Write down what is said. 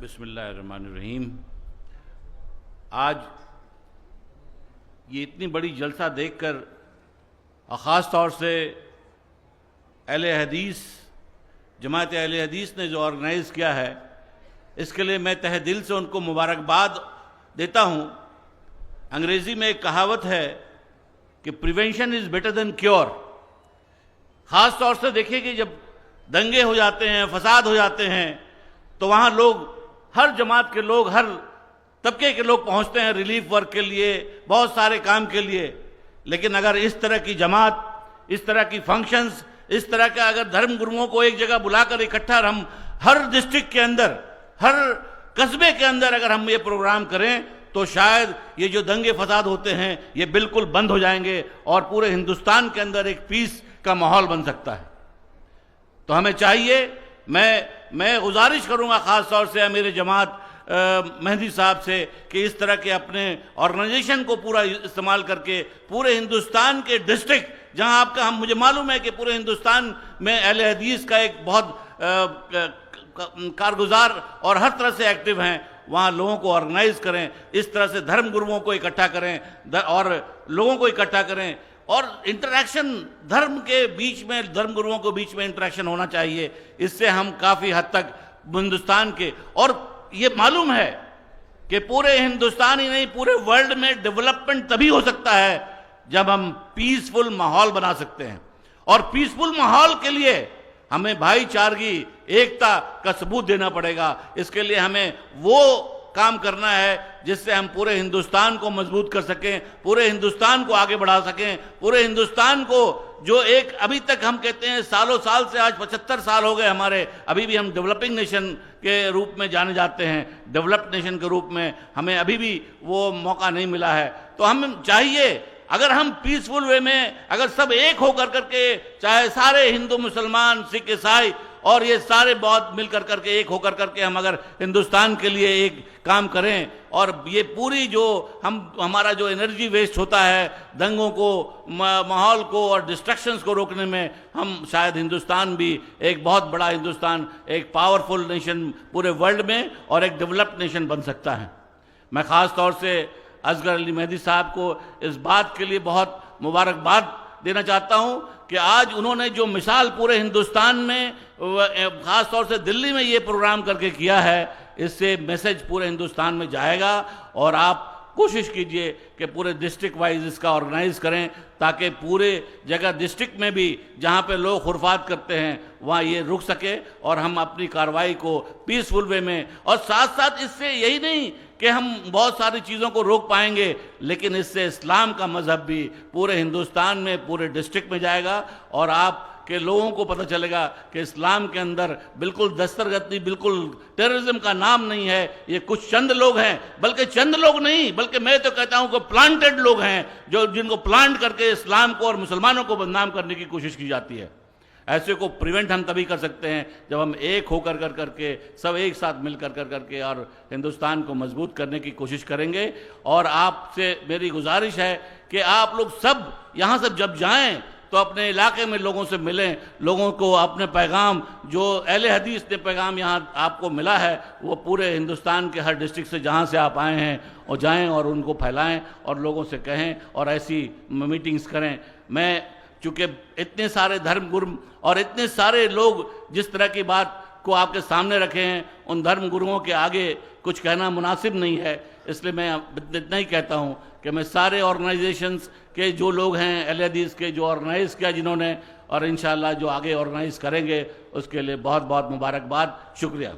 بسم اللہ الرحمن الرحیم۔ آج یہ اتنی بڑی جلسہ دیکھ کر اور خاص طور سے اہل حدیث جماعت اہل حدیث نے جو آرگنائز کیا ہے، اس کے لیے میں تہہ دل سے ان کو مبارکباد دیتا ہوں۔ انگریزی میں ایک کہاوت ہے کہ prevention is better than cure. خاص طور سے دیکھیے کہ جب دنگے ہو جاتے ہیں، فساد ہو جاتے ہیں، تو وہاں لوگ، ہر جماعت کے لوگ، ہر طبقے کے لوگ پہنچتے ہیں ریلیف ورک کے لیے، بہت سارے کام کے لیے۔ لیکن اگر اس طرح کی جماعت، اس طرح کی فنکشنز، اس طرح کا اگر دھرم گروؤں کو ایک جگہ بلا کر اکٹھا ہم ہر ڈسٹرکٹ کے اندر، ہر قصبے کے اندر اگر ہم یہ پروگرام کریں تو شاید یہ جو دنگے فساد ہوتے ہیں یہ بالکل بند ہو جائیں گے اور پورے ہندوستان کے اندر ایک پیس کا ماحول بن سکتا ہے۔ تو ہمیں چاہیے، میں گزارش کروں گا خاص طور سے میرے جماعت مہدی صاحب سے کہ اس طرح کے اپنے آرگنائزیشن کو پورا استعمال کر کے پورے ہندوستان کے ڈسٹرکٹ جہاں آپ کا، مجھے معلوم ہے کہ پورے ہندوستان میں اہل حدیث کا ایک بہت کارگزار اور ہر طرح سے ایکٹیو ہیں، وہاں لوگوں کو آرگنائز کریں، اس طرح سے دھرم گروؤں کو اکٹھا کریں اور لوگوں کو اکٹھا کریں، اور انٹریکشن دھرم کے بیچ میں، دھرم گروؤں کے بیچ میں انٹریکشن ہونا چاہیے۔ اس سے ہم کافی حد تک ہندوستان کے، اور یہ معلوم ہے کہ پورے ہندوستان ہی نہیں پورے ورلڈ میں ڈیولپمنٹ تبھی ہو سکتا ہے جب ہم پیسفل ماحول بنا سکتے ہیں، اور پیسفل ماحول کے لیے ہمیں بھائی چارگی، ایکتا کا ثبوت دینا پڑے گا۔ اس کے لیے ہمیں وہ کام کرنا ہے جس سے ہم پورے ہندوستان کو مضبوط کر سکیں، پورے ہندوستان کو آگے بڑھا سکیں، پورے ہندوستان کو جو ایک ابھی تک ہم کہتے ہیں سالوں سال سے، آج 75 سال ہو گئے ہمارے، ابھی بھی ہم ڈیولپنگ نیشن کے روپ میں جانے جاتے ہیں، ڈیولپڈ نیشن کے روپ میں ہمیں ابھی بھی وہ موقع نہیں ملا ہے۔ تو ہمیں چاہیے اگر ہم پیسفل وے میں، اگر سب ایک ہو کر کے، چاہے سارے ہندو، مسلمان، سکھ، عیسائی اور یہ سارے بہت مل کر کے ایک ہو کر کے ہم اگر ہندوستان کے لیے ایک کام کریں، اور یہ پوری جو ہمارا جو انرجی ویسٹ ہوتا ہے دنگوں کو، ماحول کو اور ڈسٹرکشنز کو روکنے میں، ہم شاید ہندوستان بھی ایک بہت بڑا ہندوستان، ایک پاورفل نیشن پورے ورلڈ میں اور ایک ڈیولپڈ نیشن بن سکتا ہے۔ میں خاص طور سے اصغر علی مہدی صاحب کو اس بات کے لیے بہت مبارکباد دینا چاہتا ہوں کہ آج انہوں نے جو مثال پورے ہندوستان میں، خاص طور سے دلی میں یہ پروگرام کر کے کیا ہے، اس سے میسج پورے ہندوستان میں جائے گا، اور آپ کوشش کیجئے کہ پورے ڈسٹرکٹ وائز اس کا آرگنائز کریں تاکہ پورے جگہ ڈسٹرکٹ میں بھی جہاں پہ لوگ خرافات کرتے ہیں وہاں یہ رک سکے، اور ہم اپنی کارروائی کو پیسفل وے میں، اور ساتھ ساتھ اس سے یہی نہیں کہ ہم بہت ساری چیزوں کو روک پائیں گے، لیکن اس سے اسلام کا مذہب بھی پورے ہندوستان میں، پورے ڈسٹرکٹ میں جائے گا، اور آپ کہ لوگوں کو پتہ چلے گا کہ اسلام کے اندر بالکل دسترگت نہیں، بالکل ٹیررزم کا نام نہیں ہے، یہ کچھ چند لوگ ہیں، بلکہ چند لوگ نہیں، بلکہ میں تو کہتا ہوں کہ پلانٹڈ لوگ ہیں، جن کو پلانٹ کر کے اسلام کو اور مسلمانوں کو بدنام کرنے کی کوشش کی جاتی ہے۔ ایسے کو پریونٹ ہم تبھی کر سکتے ہیں جب ہم ایک ہو کر کے، سب ایک ساتھ مل کر کے اور ہندوستان کو مضبوط کرنے کی کوشش کریں گے۔ اور آپ سے میری گزارش ہے کہ آپ لوگ سب یہاں سے جب جائیں تو اپنے علاقے میں لوگوں سے ملیں، لوگوں کو اپنے پیغام، جو اہل حدیث نے پیغام یہاں آپ کو ملا ہے، وہ پورے ہندوستان کے ہر ڈسٹرکٹ سے جہاں سے آپ آئے ہیں اور جائیں اور ان کو پھیلائیں اور لوگوں سے کہیں اور ایسی میٹنگز کریں۔ میں چونکہ اتنے سارے دھرم گرو اور اتنے سارے لوگ جس طرح کی بات کو آپ کے سامنے رکھے ہیں، ان دھرم گروؤں کے آگے کچھ کہنا مناسب نہیں ہے، اس لیے میں اتنا ہی کہتا ہوں کہ میں سارے آرگنائزیشنز کے جو لوگ ہیں اہل حدیث کے، جو آرگنائز کیا جنہوں نے، اور انشاءاللہ جو آگے آرگنائز کریں گے، اس کے لیے بہت بہت مبارکباد، شکریہ۔